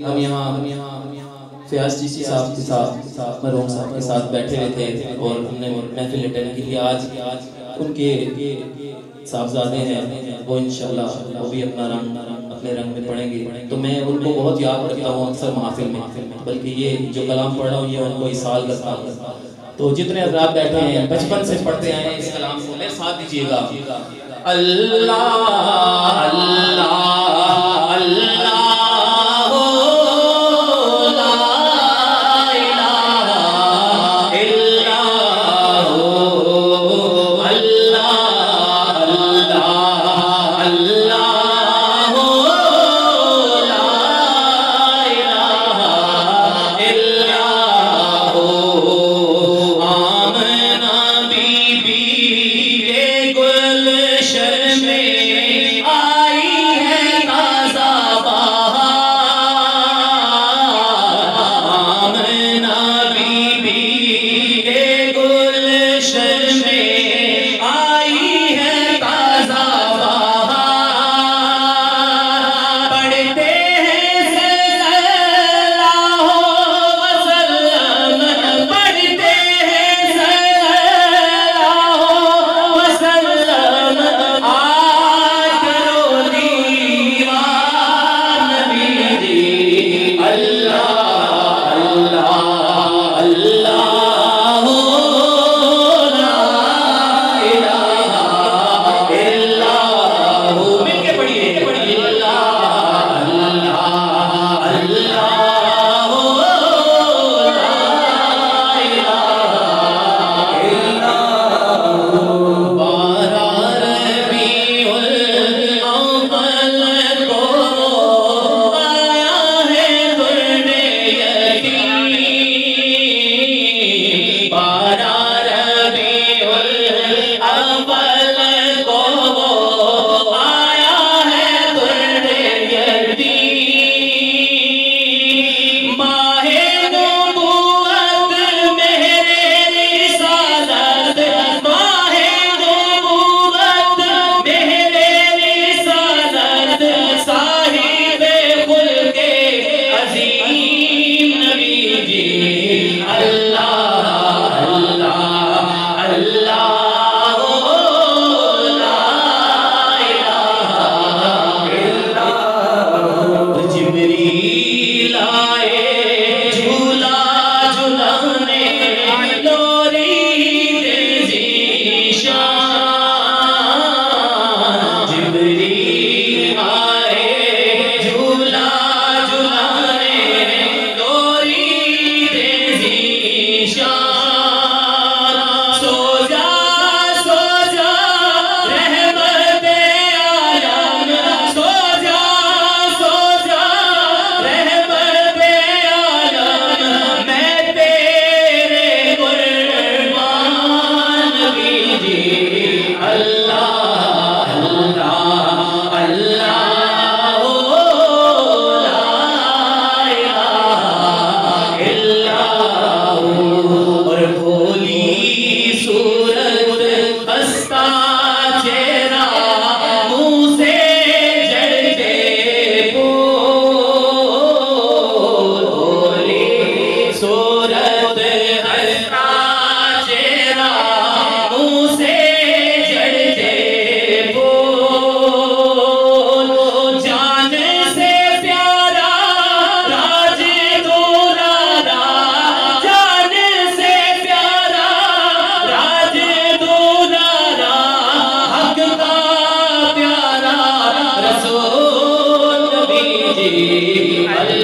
हम यहाँ फयाज जी साहब के साथ मरहूम साहब के साथ बैठे हुए थे और हमने महफिल अटेंड की थी। आज उनके साहबजादे हैं, वो इंशाल्लाह वो भी अपने रंग में पढ़ेंगे। तो मैं उनको बहुत याद करता हूँ अक्सर महफिल में, बल्कि ये जो कलाम पढ़ा हूँ ये उनको इसाल करता हूँ। तो जितने हज़रात बैठे हैं बचपन से पढ़ते आए हैं इस कलाम को, मेरे साथ दीजिएगा। अल्लाह अल्लाह अल्लाह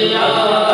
Allah